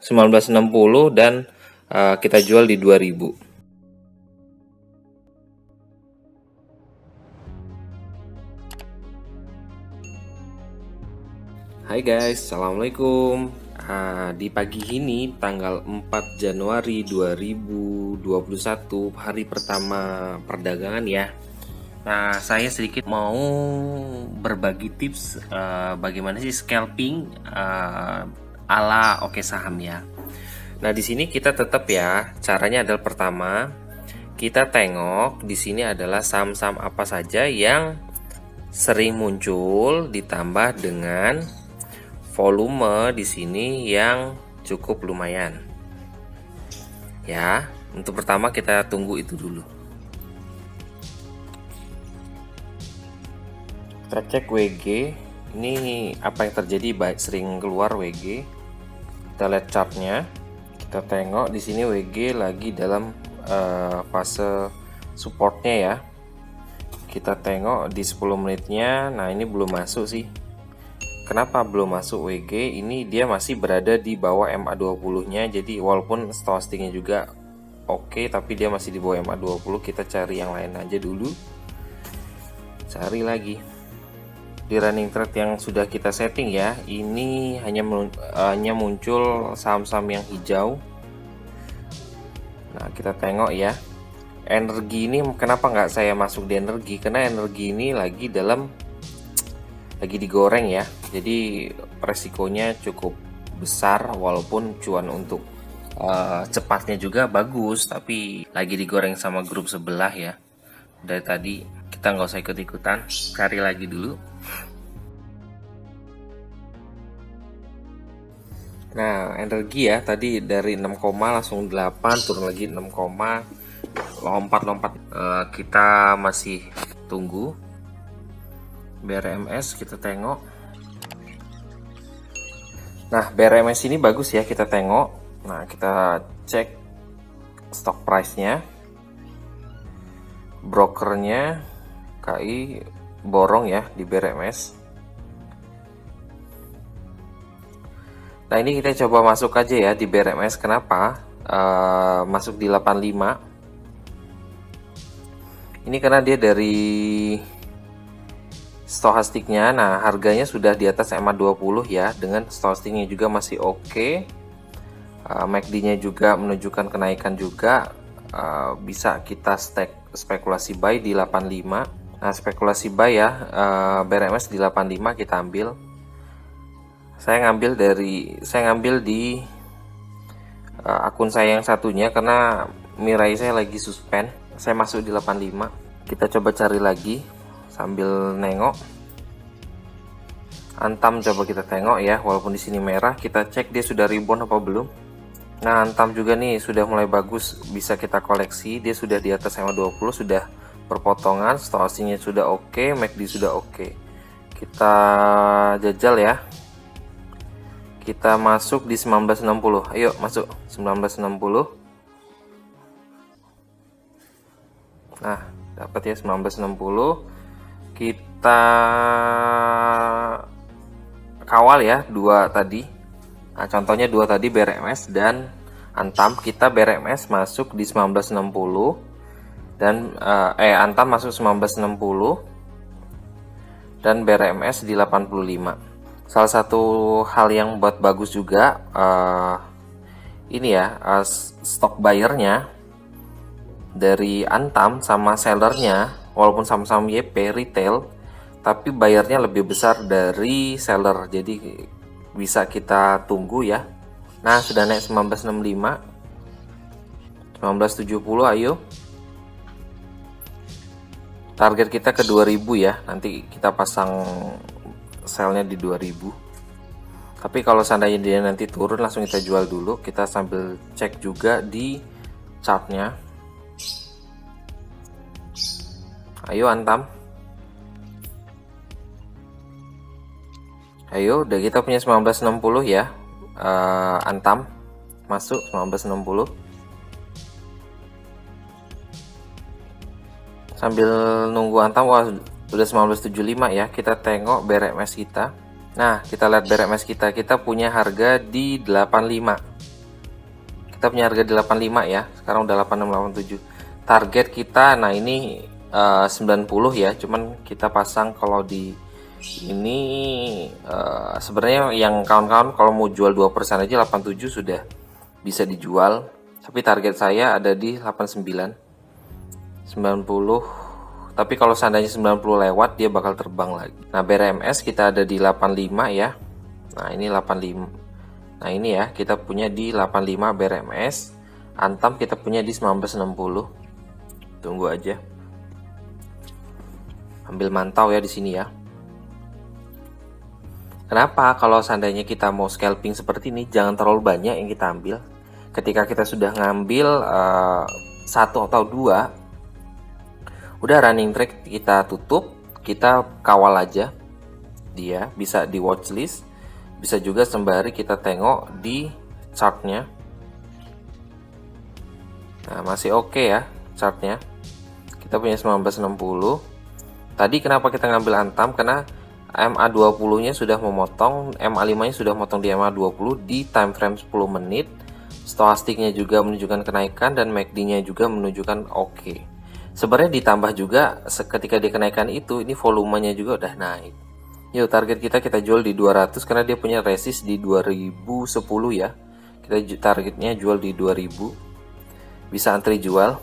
1960 dan kita jual di 2000. Hai guys, assalamualaikum. Di pagi ini tanggal 4 Januari 2021, hari pertama perdagangan ya. Nah, saya sedikit mau berbagi tips bagaimana sih scalping ala Oke Saham ya. Nah, di sini kita tetap ya, caranya adalah pertama kita tengok di sini adalah saham-saham apa saja yang sering muncul ditambah dengan volume di sini yang cukup lumayan. Ya, untuk pertama kita tunggu itu dulu. Kita cek WG. Ini apa yang terjadi, baik sering keluar WG. Kita lihat chartnya. Kita tengok di sini WG lagi dalam fase supportnya ya. Kita tengok di 10 menitnya. Nah, ini belum masuk sih. Kenapa belum masuk WG? Ini dia masih berada di bawah MA20 nya. Jadi walaupun stochasticnya juga oke, tapi dia masih di bawah MA20. Kita cari yang lain aja dulu. Cari lagi di running trade yang sudah kita setting ya. Ini hanya muncul saham-saham yang hijau. Nah, kita tengok ya. Energi ini kenapa nggak saya masuk di energi? Karena energi ini lagi digoreng ya, jadi resikonya cukup besar. Walaupun cuan untuk cepatnya juga bagus, tapi lagi digoreng sama grup sebelah ya. Dari tadi kita nggak usah ikut-ikutan, cari lagi dulu. Nah, energi ya, tadi dari 6, langsung 8, turun lagi 6, lompat-lompat. Kita masih tunggu. BRMS kita tengok. Nah, BRMS ini bagus ya, kita tengok. Nah, kita cek stock price-nya, brokernya KI borong ya di BRMS. Nah, ini kita coba masuk aja ya di BRMS. Kenapa masuk di 85? Ini karena dia dari stochastiknya, nah harganya sudah di atas MA20 ya, dengan stochastiknya juga masih oke. MACD-nya juga menunjukkan kenaikan juga. Bisa kita spekulasi buy di 85. Nah, spekulasi buy ya, BRMS di 85 kita ambil. Saya ngambil di akun saya yang satunya karena Mirai saya lagi suspend. Saya masuk di 85. Kita coba cari lagi sambil nengok. Antam coba kita tengok ya, walaupun di sini merah, kita cek dia sudah rebound apa belum. Nah, Antam juga nih sudah mulai bagus, bisa kita koleksi. Dia sudah di atas MA20, sudah berpotongan, stochastiknya sudah oke, MACD sudah oke. Kita jajal ya. Kita masuk di 1960. Ayo masuk 1960. Nah, dapat ya 1960. Kita kawal ya dua tadi. Nah, contohnya dua tadi BRMS dan Antam. Kita BRMS masuk di 1960 dan Antam masuk 1960 dan BRMS di 85. Salah satu hal yang buat bagus juga ini ya, stock buyernya dari Antam sama sellernya, walaupun sama-sama YP retail, tapi bayarnya lebih besar dari seller, jadi bisa kita tunggu ya. Nah, sudah naik 1965, 1970, ayo. Target kita ke 2000 ya, nanti kita pasang selnya di 2000. Tapi kalau seandainya dia nanti turun, langsung kita jual dulu. Kita sambil cek juga di chartnya. Ayo Antam. Ayo, udah kita punya 1960 ya. Antam masuk 1960. Sambil nunggu Antam, wah udah 1975 ya. Kita tengok BRMS kita. Nah, kita lihat BRMS kita punya harga di 85. kita punya harga di 85 ya, sekarang udah 8687. Target kita, nah ini 90 ya, cuman kita pasang kalau di ini sebenarnya yang kawan-kawan kalau mau jual 2% aja 87 sudah bisa dijual, tapi target saya ada di 89 90, tapi kalau seandainya 90 lewat dia bakal terbang lagi. Nah BRMS kita ada di 85 ya, nah ini 85. Nah ini ya, kita punya di 85 BRMS. Antam kita punya di 1960. Tunggu aja. Ambil mantau ya di sini ya. Kenapa kalau seandainya kita mau scalping seperti ini, jangan terlalu banyak yang kita ambil. Ketika kita sudah ngambil 1 atau 2, udah running trade kita tutup, kita kawal aja. Dia bisa di watchlist. Bisa juga sembari kita tengok di chartnya. Nah masih oke ya chartnya. Kita punya 1960. Tadi kenapa kita ngambil Antam? Karena MA20 nya sudah memotong, MA5 nya sudah memotong di MA20 di time frame 10 menit. Stochastiknya juga menunjukkan kenaikan dan MACD nya juga menunjukkan oke. Sebenarnya ditambah juga ketika dia kenaikan itu, ini volumenya juga udah naik. Yuk target kita jual di 200 karena dia punya resist di 2010 ya. Kita targetnya jual di 2000. Bisa antri jual.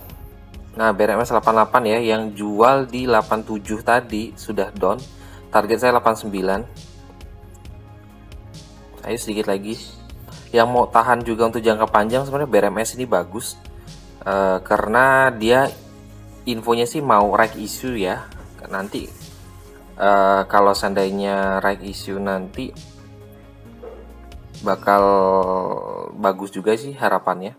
Nah BRMS 88 ya, yang jual di 87 tadi sudah down. Target saya 89. Ayo sedikit lagi. Yang mau tahan juga untuk jangka panjang sebenarnya BRMS ini bagus. Karena dia infonya sih mau right issue ya. Nanti kalau seandainya right issue nanti bakal bagus juga sih harapannya.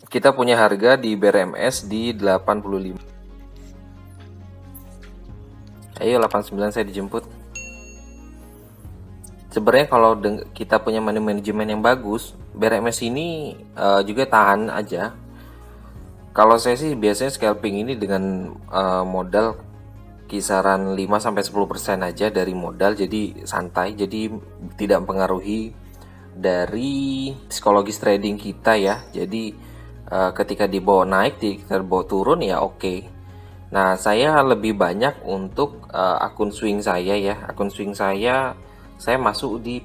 Kita punya harga di BRMS di 85. Ayo 89 saya dijemput. Sebenarnya kalau kita punya money management yang bagus, BRMS ini juga tahan aja. Kalau saya sih biasanya scalping ini dengan modal kisaran 5-10% aja dari modal, jadi santai, jadi tidak mempengaruhi dari psikologis trading kita ya. Jadi ketika dibawa naik, kita bawa turun ya oke. Nah saya lebih banyak untuk akun swing saya ya. Akun swing saya masuk di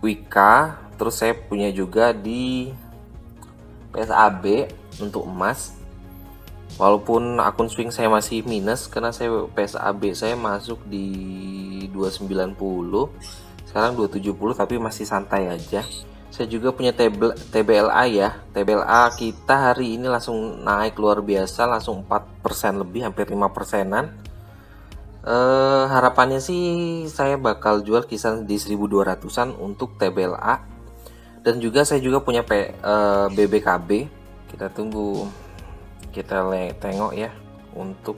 Wika, terus saya punya juga di PSAB untuk emas. Walaupun akun swing saya masih minus karena saya PSAB saya masuk di 290, sekarang 270, tapi masih santai aja. Saya juga punya TBLA ya. TBLA kita hari ini langsung naik luar biasa, langsung 4% lebih, hampir 5%-an. Harapannya sih saya bakal jual kisaran di 1200-an untuk TBLA. Dan juga saya juga punya BBKB. Kita tunggu, kita tengok ya untuk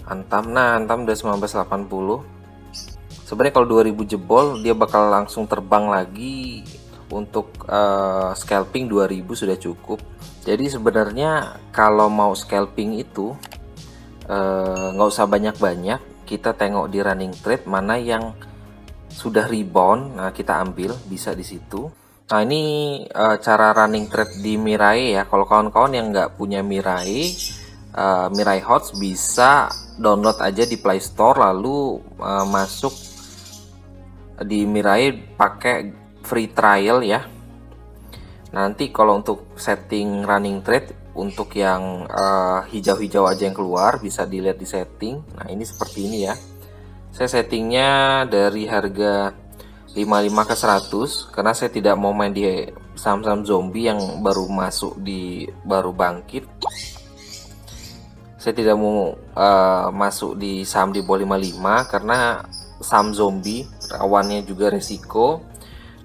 Antam. Nah Antam udah 1980. Sebenarnya kalau 2000 jebol dia bakal langsung terbang lagi. Untuk scalping 2000 sudah cukup. Jadi sebenarnya kalau mau scalping itu nggak usah banyak-banyak, kita tengok di running trade mana yang sudah rebound, nah kita ambil, bisa di situ. Nah ini cara running trade di Mirai ya. Kalau kawan-kawan yang nggak punya Mirai, Mirai Hots bisa download aja di Play Store, lalu masuk di Mirai pakai free trial ya. Nanti kalau untuk setting running trade, untuk yang hijau-hijau aja yang keluar bisa dilihat di setting. Nah ini seperti ini ya. Saya settingnya dari harga 55 ke 100 karena saya tidak mau main di saham-saham zombie yang baru masuk baru bangkit. Saya tidak mau masuk di saham di bawah 55 karena saham zombie rawannya juga resiko.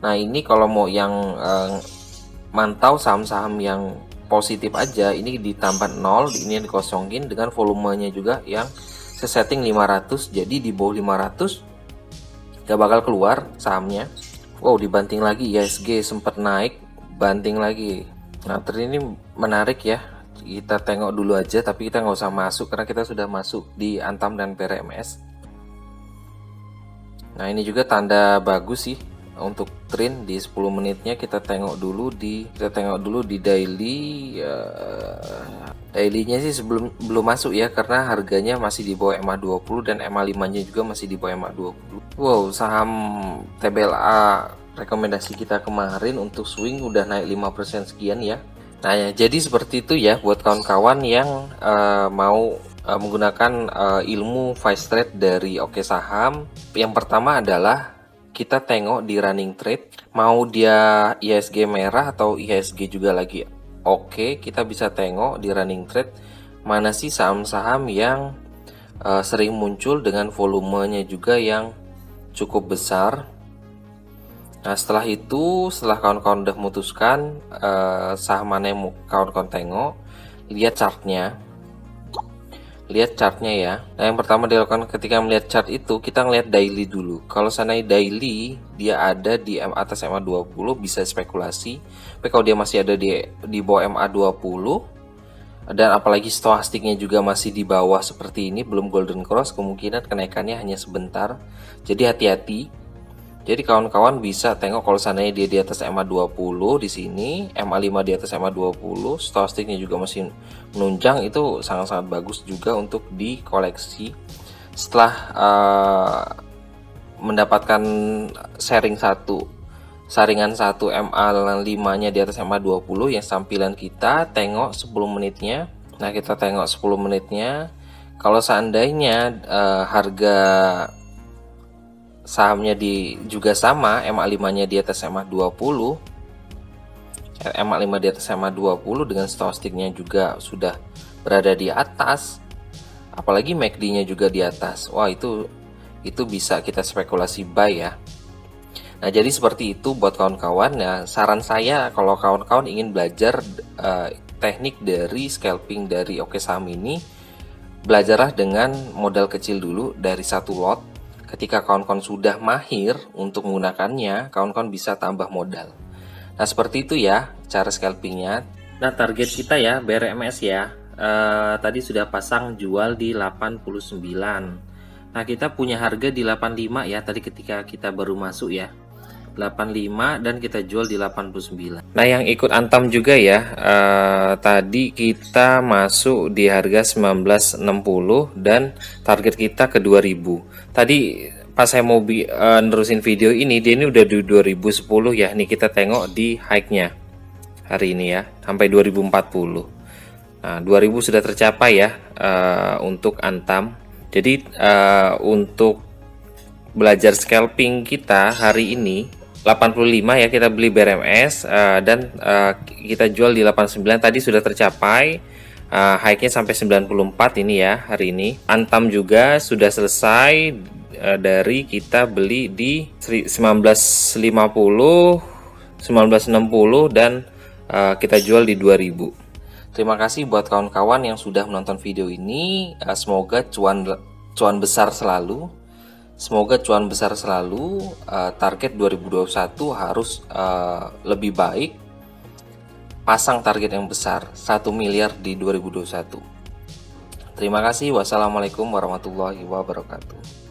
Nah ini kalau mau yang mantau saham-saham yang positif aja, ini ditambah 0, ini yang dikosongin dengan volumenya juga yang saya setting 500, jadi di bawah 500 gak bakal keluar sahamnya. Wow, dibanting lagi, ISG sempat naik, banting lagi. Nah ini menarik ya, kita tengok dulu aja, tapi kita nggak usah masuk karena kita sudah masuk di Antam dan BRMS. Nah ini juga tanda bagus sih. Untuk trend di 10 menitnya kita tengok dulu di daily. Dailynya sih belum masuk ya, karena harganya masih di bawah MA20 dan MA5 nya juga masih di bawah MA20. Wow, saham TBLA rekomendasi kita kemarin untuk swing udah naik 5% sekian ya. Nah ya, jadi seperti itu ya buat kawan-kawan yang mau menggunakan ilmu Vice Trade dari Oke Saham. Yang pertama adalah kita tengok di running trade, mau dia IHSG merah atau IHSG juga lagi oke, kita bisa tengok di running trade mana sih saham-saham yang sering muncul dengan volumenya juga yang cukup besar. Nah setelah itu, setelah kawan-kawan udah memutuskan saham mana yang kawan-kawan tengok, lihat chartnya ya. Nah yang pertama dilakukan ketika melihat chart itu, kita ngelihat daily dulu. Kalau seandainya daily dia ada di atas MA20 bisa spekulasi, tapi kalau dia masih ada di bawah MA20 dan apalagi stochastiknya juga masih di bawah seperti ini, belum golden cross, kemungkinan kenaikannya hanya sebentar. Jadi hati-hati. Jadi kawan-kawan bisa tengok kalau seandainya dia di atas MA20 di sini, MA5 di atas MA20, stochastiknya juga masih menunjang, itu sangat-sangat bagus juga untuk dikoleksi. Setelah mendapatkan saringan 1 MA5-nya di atas MA20 yang tampilan kita, tengok 10 menitnya. Nah, kita tengok 10 menitnya. Kalau seandainya harga sahamnya juga sama, MA5-nya di atas MA20, MA5 di atas MA20 dengan stochastiknya juga sudah berada di atas, apalagi MACD-nya juga di atas. Wah, itu bisa kita spekulasi buy ya. Nah, jadi seperti itu buat kawan-kawan. Nah, saran saya kalau kawan-kawan ingin belajar teknik dari scalping dari Oke Saham ini, belajarlah dengan modal kecil dulu dari 1 lot. Ketika kawan-kawan sudah mahir untuk menggunakannya, kawan-kawan bisa tambah modal. Nah seperti itu ya cara scalpingnya. Nah target kita ya BRMS ya, tadi sudah pasang jual di 89. Nah kita punya harga di 85 ya, tadi ketika kita baru masuk ya, 85 dan kita jual di 89. Nah yang ikut antam juga ya, tadi kita masuk di harga 1960 dan target kita ke 2000. Tadi pas saya mau nerusin video ini, dia ini udah di 2010 ya. Nih kita tengok di high-nya hari ini ya, sampai 2040. Nah 2000 sudah tercapai ya untuk antam. Jadi untuk belajar scalping kita hari ini 85 ya, kita beli BRMS dan kita jual di 89, tadi sudah tercapai. High-nya sampai 94 ini ya hari ini. Antam juga sudah selesai dari kita beli di 1950, 1960 dan kita jual di 2000. Terima kasih buat kawan-kawan yang sudah menonton video ini. Semoga cuan besar selalu. Target 2021 harus lebih baik. Pasang target yang besar, 1 miliar di 2021. Terima kasih. Wassalamualaikum warahmatullahi wabarakatuh.